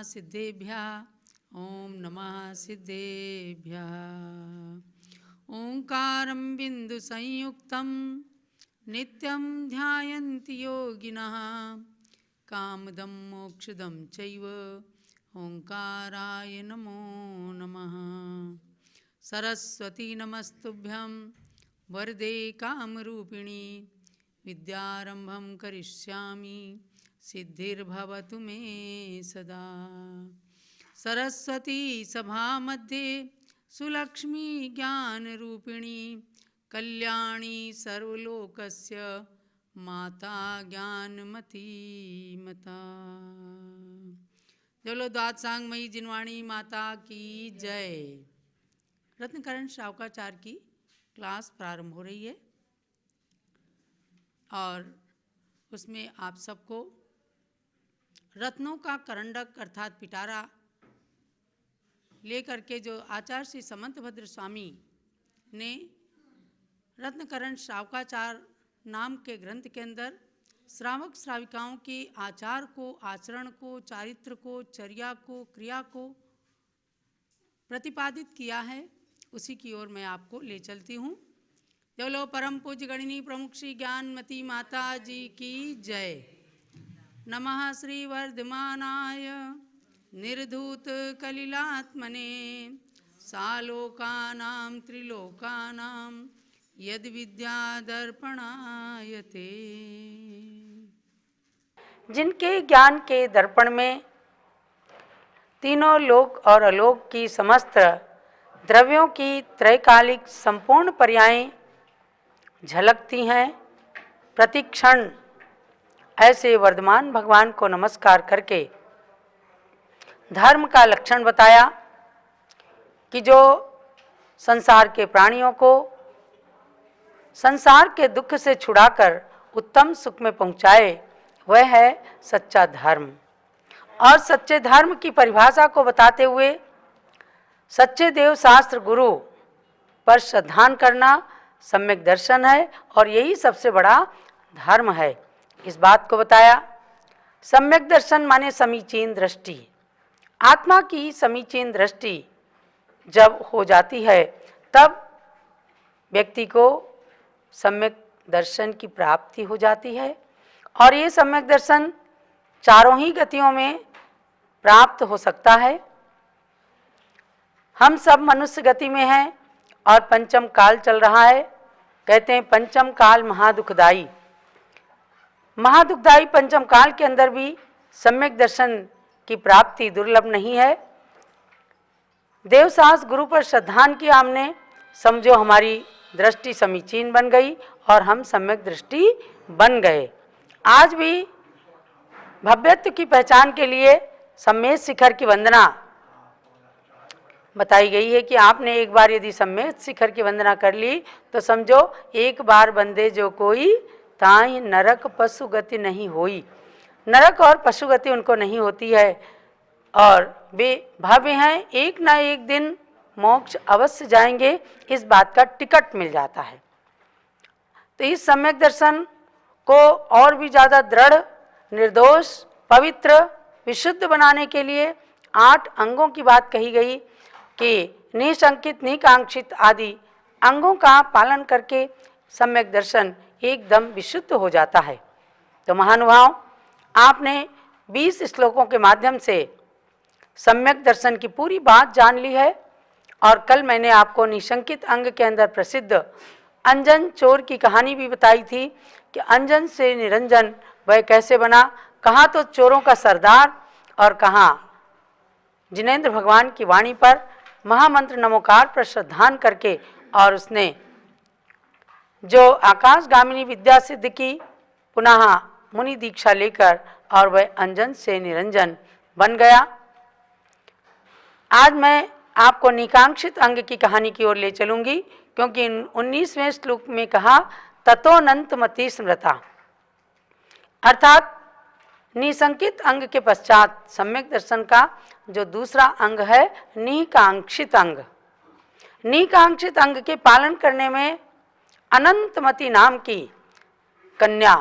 सिद्धेभ्यः ओम नमः सिद्धेभ्यः। ओंकारं बिंदु संयुक्तं नित्यं ध्यायन्ति योगिनः कामदं मोक्षदं चैव ओंकाराय नमो नमः। सरस्वती नमस्तुभ्यं वरदे कामरूपिणी विद्यारंभं करिष्यामि सिद्धिर्भवतु मे सदा। सरस्वती सभा मध्ये सुलक्ष्मी ज्ञानरूपिणी कल्याणी सर्वलोकस्य माता ज्ञानमती मता। जलो द्वादशांगमयी जिनवाणी माता की जय। रत्नकरण शावकाचार्य की क्लास प्रारंभ हो रही है और उसमें आप सबको रत्नों का करंडक अर्थात पिटारा लेकर के जो आचार्य श्री समंतभद्र स्वामी ने रत्नकरण शावकाचार नाम के ग्रंथ के अंदर श्रावक श्राविकाओं के आचार को, आचरण को, चारित्र को, चर्या को, क्रिया को प्रतिपादित किया है, उसी की ओर मैं आपको ले चलती हूँ। बोलो परम पूज्य गणिनी प्रमुख श्री ज्ञानमती माता जी की जय। नमः श्री वर्धमानाय निर्धूत कलिलात्मने सालोकानां त्रिलोकानां यद विद्या दर्पणायते। जिनके ज्ञान के दर्पण में तीनों लोक और अलोक की समस्त द्रव्यों की त्रैकालिक संपूर्ण पर्यायें झलकती हैं, प्रतिक्षण ऐसे वर्धमान भगवान को नमस्कार करके धर्म का लक्षण बताया कि जो संसार के प्राणियों को संसार के दुख से छुड़ाकर उत्तम सुख में पहुंचाए, वह है सच्चा धर्म। और सच्चे धर्म की परिभाषा को बताते हुए सच्चे देव शास्त्र गुरु पर श्रद्धान करना सम्यक दर्शन है और यही सबसे बड़ा धर्म है। इस बात को बताया। सम्यक दर्शन माने समीचीन दृष्टि। आत्मा की समीचीन दृष्टि जब हो जाती है तब व्यक्ति को सम्यक दर्शन की प्राप्ति हो जाती है और ये सम्यक दर्शन चारों ही गतियों में प्राप्त हो सकता है। हम सब मनुष्य गति में हैं और पंचम काल चल रहा है। कहते हैं पंचम काल महादुखदाई। महादुखदाई पंचम काल के अंदर भी सम्यक दर्शन की प्राप्ति दुर्लभ नहीं है। देवशास्त्र गुरु पर श्रद्धान किया हमने, समझो हमारी दृष्टि समीचीन बन गई और हम सम्यक दृष्टि बन गए। आज भी भव्यत्व की पहचान के लिए सम्मेद शिखर की वंदना बताई गई है कि आपने एक बार यदि सम्मेद शिखर की वंदना कर ली तो समझो एक बार बंदे जो कोई ताई नरक पशु गति नहीं होई। नरक और पशु गति उनको नहीं होती है और वे भव्य हैं, एक ना एक दिन मोक्ष अवश्य जाएंगे, इस बात का टिकट मिल जाता है। तो इस सम्यक दर्शन को और भी ज़्यादा दृढ़, निर्दोष, पवित्र, विशुद्ध बनाने के लिए 8 अंगों की बात कही गई कि निशंकित, निकांक्षित आदि अंगों का पालन करके सम्यक दर्शन एकदम विशुद्ध हो जाता है। तो महानुभाव, आपने 20 श्लोकों के माध्यम से सम्यक दर्शन की पूरी बात जान ली है और कल मैंने आपको निशंकित अंग के अंदर प्रसिद्ध अंजन चोर की कहानी भी बताई थी कि अंजन से निरंजन वह कैसे बना। कहाँ तो चोरों का सरदार और कहाँ जिनेंद्र भगवान की वाणी पर महामंत्र नमोकार पर श्रद्धान करके और उसने जो आकाशगामिनी विद्या सिद्ध की, पुनः मुनि दीक्षा लेकर और वह अंजन से निरंजन बन गया। आज मैं आपको निकांक्षित अंग की कहानी की ओर ले चलूंगी क्योंकि 19वें श्लोक में कहा ततोनंत मति स्मृता, अर्थात निशंकित अंग के पश्चात सम्यक दर्शन का जो दूसरा अंग है निकांक्षित अंग। निकांक्षित अंग के पालन करने में अनंतमती नाम की कन्या,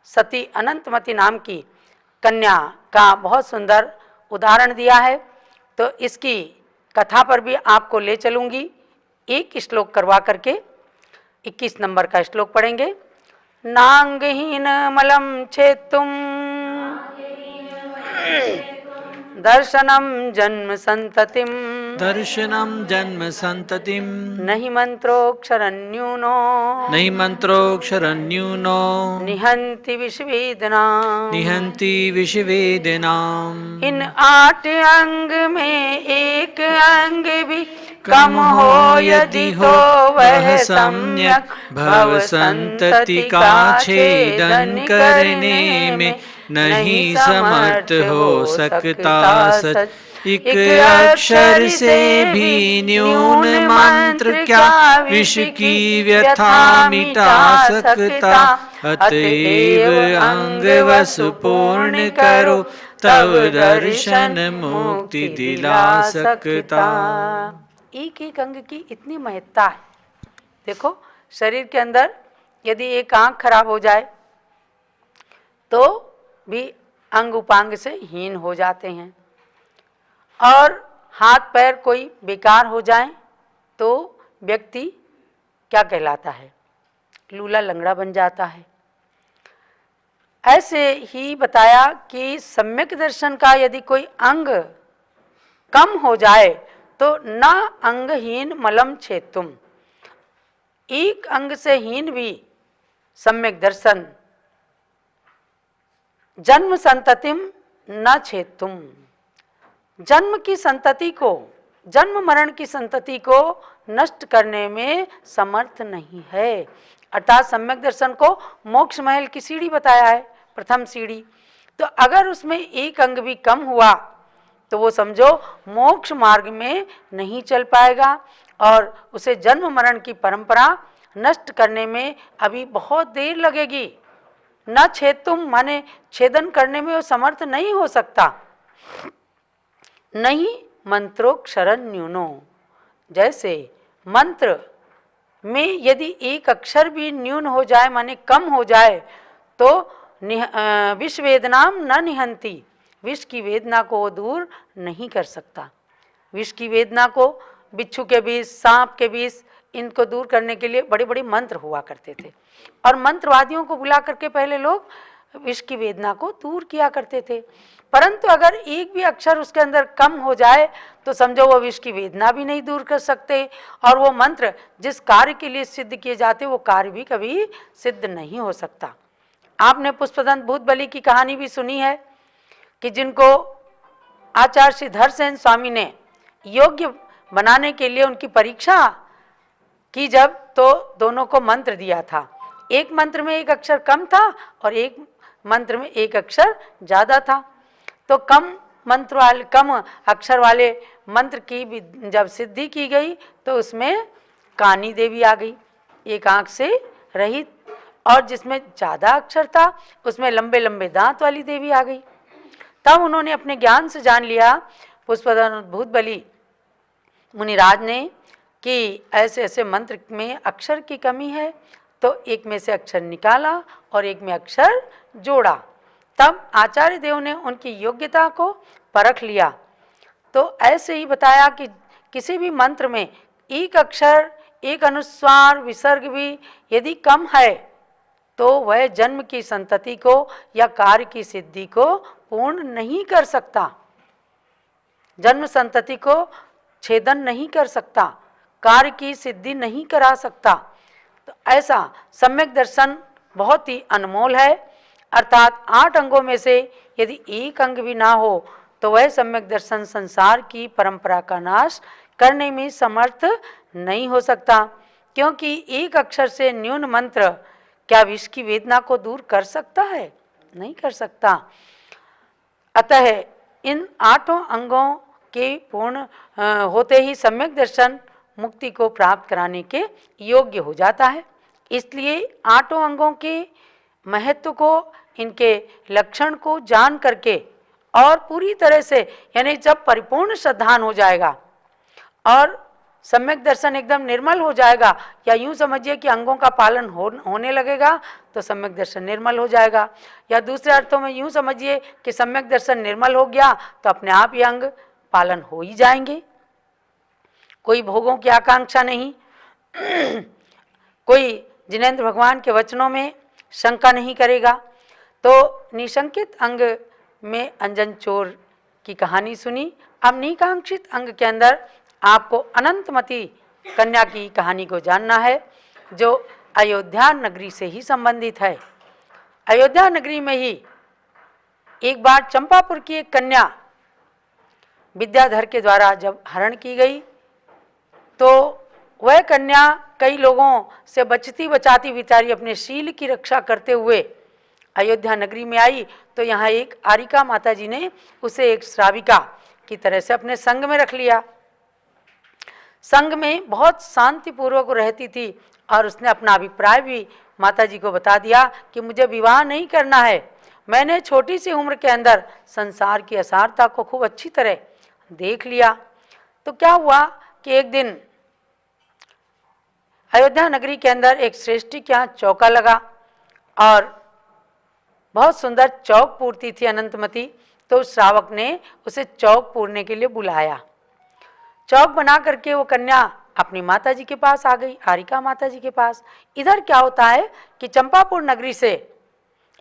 सती अनंतमती नाम की कन्या का बहुत सुंदर उदाहरण दिया है, तो इसकी कथा पर भी आपको ले चलूँगी। एक श्लोक करवा करके 21 नंबर का श्लोक पढ़ेंगे। नांगहीन मलम छेतुम दर्शनम जन्म संततिम नहीं मंत्रोक्षरन्यूनो निहंति विषवेदनाम। इन 8 अंग में एक अंग भी कम हो यदि तो वह सम्यक भव संतति का छेदन करने में नहीं समर्थ हो सकता सच। एक अक्षर से भी न्यून मंत्र क्या विष की व्यथा मिटा सकता। अतएव अंग वस पूर्ण करो तब दर्शन मुक्ति दिला सकता। एक एक अंग की इतनी महत्ता है। देखो, शरीर के अंदर यदि एक आंख खराब हो जाए तो भी अंग उपांग से हीन हो जाते हैं, और हाथ पैर कोई बेकार हो जाए तो व्यक्ति क्या कहलाता है, लूला लंगड़ा बन जाता है। ऐसे ही बताया कि सम्यक दर्शन का यदि कोई अंग कम हो जाए तो न अंगहीन मलम छेतुम, एक अंग से हीन भी सम्यक दर्शन जन्म संततिम न छेतुम, जन्म की संतति को, जन्म मरण की संतति को नष्ट करने में समर्थ नहीं है। अर्थात सम्यक दर्शन को मोक्ष महल की सीढ़ी बताया है, प्रथम सीढ़ी। तो अगर उसमें एक अंग भी कम हुआ तो वो समझो मोक्ष मार्ग में नहीं चल पाएगा, और उसे जन्म मरण की परंपरा नष्ट करने में अभी बहुत देर लगेगी। न छेतुम माने छेदन करने में वो समर्थ नहीं हो सकता। नहीं मंत्रोक्षरन न्यूनो, जैसे मंत्र में यदि एक अक्षर भी न्यून हो जाए माने कम हो जाए तो विष वेदनाम न निहंती, विष की वेदना को वो दूर नहीं कर सकता। विष की वेदना को बिच्छू के विष, सांप के विष, इनको दूर करने के लिए बड़े बड़े मंत्र हुआ करते थे, और मंत्रवादियों को बुला करके पहले लोग विष की वेदना को दूर किया करते थे। परंतु अगर एक भी अक्षर उसके अंदर कम हो जाए तो समझो वो विष की वेदना भी नहीं दूर कर सकते, और वो मंत्र जिस कार्य के लिए सिद्ध किए जाते वो कार्य भी कभी सिद्ध नहीं हो सकता। आपने पुष्पदंत भूत बलि की कहानी भी सुनी है कि जिनको आचार्य श्री धरसेन स्वामी ने योग्य बनाने के लिए उनकी परीक्षा की जब, तो दोनों को मंत्र दिया था। एक मंत्र में एक अक्षर कम था और एक मंत्र में एक अक्षर ज़्यादा था। तो कम मंत्र वाले, कम अक्षर वाले मंत्र की जब सिद्धि की गई तो उसमें कानी देवी आ गई, एक आंख से रहित, और जिसमें ज़्यादा अक्षर था उसमें लंबे लंबे दांत वाली देवी आ गई। तब उन्होंने अपने ज्ञान से जान लिया, पुष्पदंत भूत बलि मुनिराज ने, कि ऐसे ऐसे मंत्र में अक्षर की कमी है। तो एक में से अक्षर निकाला और एक में अक्षर जोड़ा। तब आचार्य देव ने उनकी योग्यता को परख लिया। तो ऐसे ही बताया कि किसी भी मंत्र में एक अक्षर, एक अनुस्वार, विसर्ग भी यदि कम है तो वह जन्म की संतति को या कार्य की सिद्धि को पूर्ण नहीं कर सकता, जन्म संतति को छेदन नहीं कर सकता, कार्य की सिद्धि नहीं करा सकता। तो ऐसा सम्यक दर्शन बहुत ही अनमोल है। अर्थात 8 अंगों में से यदि एक अंग भी ना हो तो वह सम्यक दर्शन संसार की परंपरा का नाश करने में समर्थ नहीं हो सकता, क्योंकि एक अक्षर से न्यून मंत्र क्या विष की वेदना को दूर कर सकता है? नहीं कर सकता। अतः इन 8 अंगों के पूर्ण होते ही सम्यक दर्शन मुक्ति को प्राप्त कराने के योग्य हो जाता है। इसलिए 8 अंगों के महत्व को, इनके लक्षण को जान करके और पूरी तरह से, यानी जब परिपूर्ण श्रद्धान हो जाएगा और सम्यक दर्शन एकदम निर्मल हो जाएगा, या यूं समझिए कि अंगों का पालन होने लगेगा तो सम्यक दर्शन निर्मल हो जाएगा, या दूसरे अर्थों में यूं समझिए कि सम्यक दर्शन निर्मल हो गया तो अपने आप ये अंग पालन हो ही जाएंगे। कोई भोगों की आकांक्षा नहीं, कोई जिनेंद्र भगवान के वचनों में शंका नहीं करेगा। तो निशंकित अंग में अंजन चोर की कहानी सुनी। अब निकांक्षित अंग के अंदर आपको अनंतमती कन्या की कहानी को जानना है, जो अयोध्या नगरी से ही संबंधित है। अयोध्या नगरी में ही एक बार चंपापुर की एक कन्या विद्याधर के द्वारा जब हरण की गई तो वह कन्या कई लोगों से बचती बचाती बेचारी अपने शील की रक्षा करते हुए अयोध्या नगरी में आई। तो यहाँ एक आरिका माता जी ने उसे एक श्राविका की तरह से अपने संग में रख लिया। संग में बहुत शांतिपूर्वक रहती थी और उसने अपना अभिप्राय भी माता जी को बता दिया कि मुझे विवाह नहीं करना है। मैंने छोटी सी उम्र के अंदर संसार की असारता को खूब अच्छी तरह देख लिया। तो क्या हुआ कि एक दिन अयोध्या नगरी के अंदर एक श्रेष्ठी के यहाँ चौका लगा और बहुत सुंदर चौक पूर्ति थी अनंतमती। तो उस श्रावक ने उसे चौक पूरने के लिए बुलाया। चौक बना करके वो कन्या अपनी माता जी के पास आ गई, आरिका माता जी के पास। इधर क्या होता है कि चंपापुर नगरी से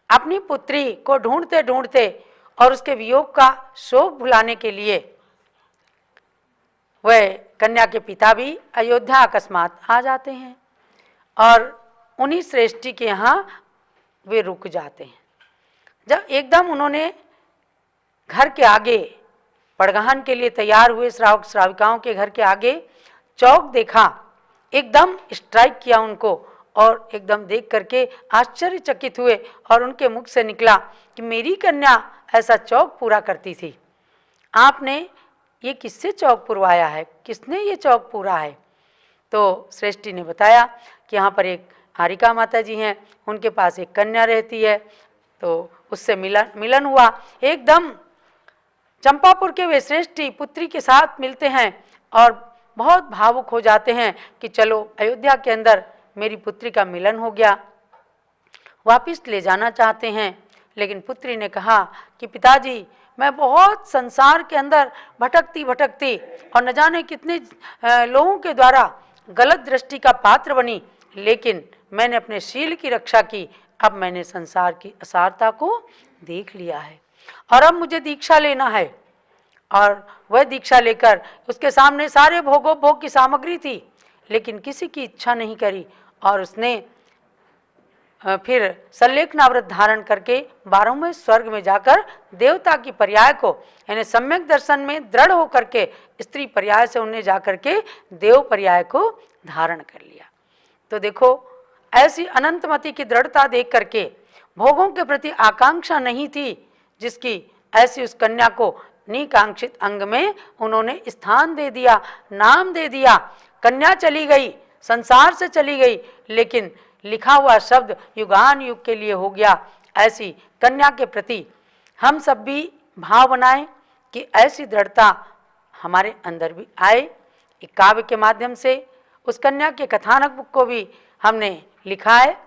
अपनी पुत्री को ढूंढते ढूंढते और उसके वियोग का शोक भुलाने के लिए वह कन्या के पिता भी अयोध्या अकस्मात आ जाते हैं और उन्हीं श्रेष्ठी के यहाँ वे रुक जाते हैं। जब एकदम उन्होंने घर के आगे पड़गहन के लिए तैयार हुए श्रावक श्राविकाओं के घर के आगे चौक देखा, एकदम स्ट्राइक किया उनको और एकदम देख करके आश्चर्यचकित हुए और उनके मुख से निकला कि मेरी कन्या ऐसा चौक पूरा करती थी, आपने ये किससे चौक पुरवाया है, किसने ये चौक पूरा है? तो श्रेष्ठी ने बताया कि यहाँ पर एक हारिका माता जी हैं, उनके पास एक कन्या रहती है, तो उससे मिलन हुआ। एकदम चंपापुर के वे श्रेष्ठी पुत्री के साथ मिलते हैं और बहुत भावुक हो जाते हैं कि चलो अयोध्या के अंदर मेरी पुत्री का मिलन हो गया। वापिस ले जाना चाहते हैं, लेकिन पुत्री ने कहा कि पिताजी मैं बहुत संसार के अंदर भटकती भटकती और न जाने कितने लोगों के द्वारा गलत दृष्टि का पात्र बनी, लेकिन मैंने अपने शील की रक्षा की। अब मैंने संसार की असारता को देख लिया है और अब मुझे दीक्षा लेना है। और वह दीक्षा लेकर उसके सामने सारे भोग की सामग्री थी, लेकिन किसी की इच्छा नहीं करी और उसने फिर सल्लेखनाव्रत धारण करके 12वें स्वर्ग में जाकर देवता की पर्याय को, यानी सम्यक दर्शन में दृढ़ होकर के स्त्री पर्याय से उन्हें जाकर के देव पर्याय को धारण कर लिया। तो देखो ऐसी अनंतमती की दृढ़ता देख करके, भोगों के प्रति आकांक्षा नहीं थी जिसकी, ऐसी उस कन्या को निकांक्षित अंग में उन्होंने स्थान दे दिया, नाम दे दिया। कन्या चली गई, संसार से चली गई, लेकिन लिखा हुआ शब्द युगान युग के लिए हो गया। ऐसी कन्या के प्रति हम सब भी भाव बनाएं कि ऐसी दृढ़ता हमारे अंदर भी आए। एक काव्य के माध्यम से उस कन्या के कथानक बुक को भी हमने लिखा है।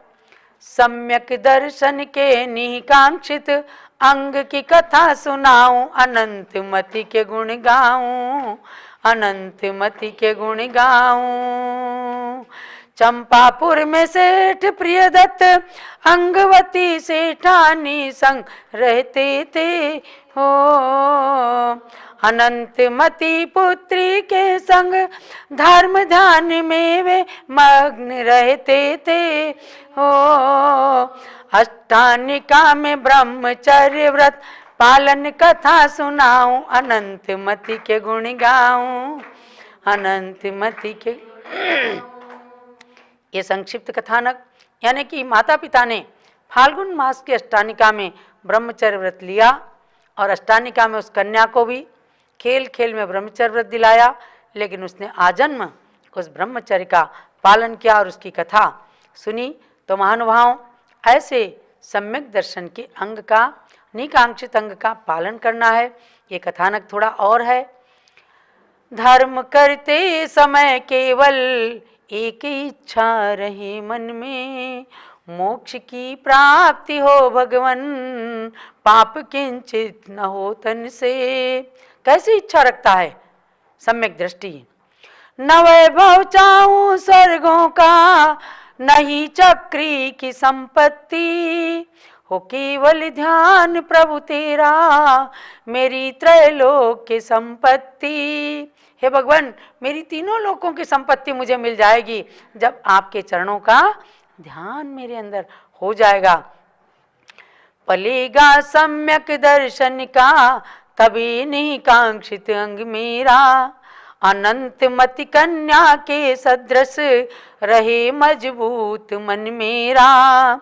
सम्यक दर्शन के निकांक्षित अंग की कथा सुनाऊं, अनंत मति के गुण गाऊं, अनंत मति के गुण गाऊं। चंपापुर में सेठ प्रियदत्त अंगवती सेठानी संग रहते थे हो, अनंत मति पुत्री के संग धर्म ध्यान में वे मग्न रहते थे हो। अष्टानिका में ब्रह्मचर्य व्रत पालन कथा सुनाऊं, अनंत मति के गुण गाऊं, अनंत मति के। ये संक्षिप्त कथानक यानी कि माता पिता ने फाल्गुन मास की अष्टानिका में ब्रह्मचर्य व्रत लिया और अष्टानिका में उस कन्या को भी खेल खेल में ब्रह्मचर्य व्रत दिलाया, लेकिन उसने आजन्म उस ब्रह्मचर्य का पालन किया और उसकी कथा सुनी। तो महानुभावों, ऐसे सम्यक दर्शन के अंग का, निकांक्षित अंग का पालन करना है। ये कथानक थोड़ा और है। धर्म करते समय केवल एक इच्छा रहे मन में, मोक्ष की प्राप्ति हो भगवन, पाप किंचित न हो तन से। कैसी इच्छा रखता है? सम्यक दृष्टि। न वैभव चाहूं स्वर्गों का, नहीं चक्री की संपत्ति, हो केवल ध्यान प्रभु तेरा, मेरी त्रैलोक की संपत्ति। हे भगवान, मेरी तीनों लोकों की संपत्ति मुझे मिल जाएगी जब आपके चरणों का ध्यान मेरे अंदर हो जाएगा। पलेगा सम्यक दर्शन का, तभी नहीं कांक्षित अंग मेरा, अनंत मति कन्या के सदृश रहे मजबूत मन मेरा।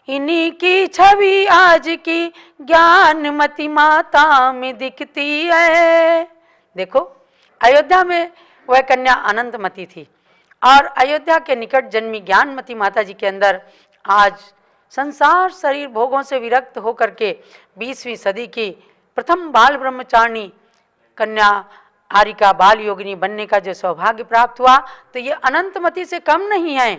इन्हीं की छवि आज की ज्ञान मति माता में दिखती है। देखो, अयोध्या में वह कन्या अनंतमती थी और अयोध्या के निकट जन्मी ज्ञानमती माता जी के अंदर आज संसार शरीर भोगों से विरक्त होकर के 20वीं सदी की प्रथम बाल ब्रह्मचारिणी कन्या आरिका बाल योगिनी बनने का जो सौभाग्य प्राप्त हुआ, तो ये अनंतमती से कम नहीं है।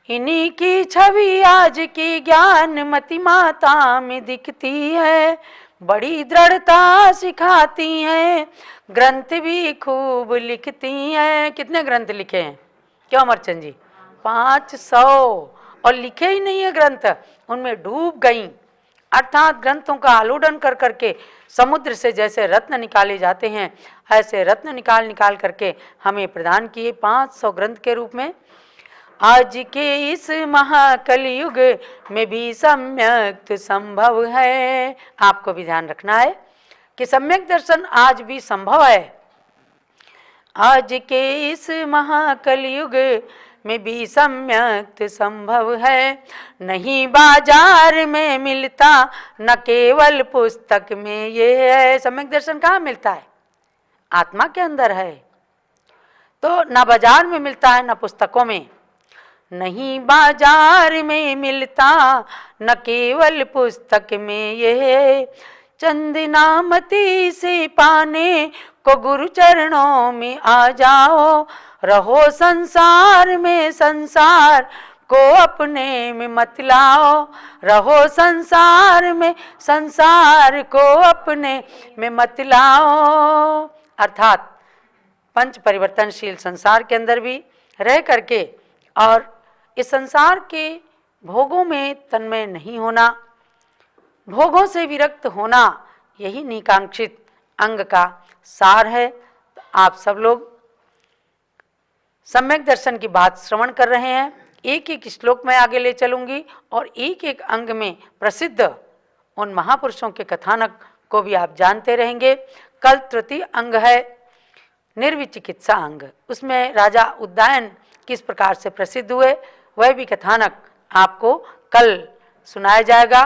इन्हीं की छवि आज की ज्ञानमती माता में दिखती है, बड़ी दृढ़ता सिखाती हैं, ग्रंथ भी खूब लिखती हैं। कितने ग्रंथ लिखे हैं? क्यों अमरचंद जी? 500। और लिखे ही नहीं है ग्रंथ, उनमें डूब गई। अर्थात ग्रंथों का आलोडन कर करके समुद्र से जैसे रत्न निकाले जाते हैं, ऐसे रत्न निकाल करके हमें प्रदान किए 500 ग्रंथ के रूप में। आज के इस महाकलयुग में भी सम्यक संभव है। आपको भी ध्यान रखना है कि सम्यक दर्शन आज भी संभव है। आज के इस महाकलयुग में भी सम्यक संभव है, नहीं बाजार में मिलता, न केवल पुस्तक में ये है। सम्यक दर्शन कहाँ मिलता है? आत्मा के अंदर है, तो न बाजार में मिलता है न पुस्तकों में। नहीं बाजार में मिलता, न केवल पुस्तक में ये, चंदनामती से पाने को गुरु चरणों में आ जाओ, रहो संसार में संसार को अपने में मत लाओ, रहो संसार में संसार को अपने में मत लाओ। अर्थात पंच परिवर्तनशील संसार के अंदर भी रह करके और इस संसार के भोगों में तन्मय नहीं होना, भोगों से विरक्त होना, यही निकांक्षित अंग का सार है। तो आप सब लोग सम्यक दर्शन की बात श्रवण कर रहे हैं। एक एक श्लोक में आगे ले चलूंगी और एक एक अंग में प्रसिद्ध उन महापुरुषों के कथानक को भी आप जानते रहेंगे। कल तृतीय अंग है निर्विचिकित्सा अंग, उसमें राजा उद्दायन किस प्रकार से प्रसिद्ध हुए वह भी कथानक आपको कल सुनाया जाएगा।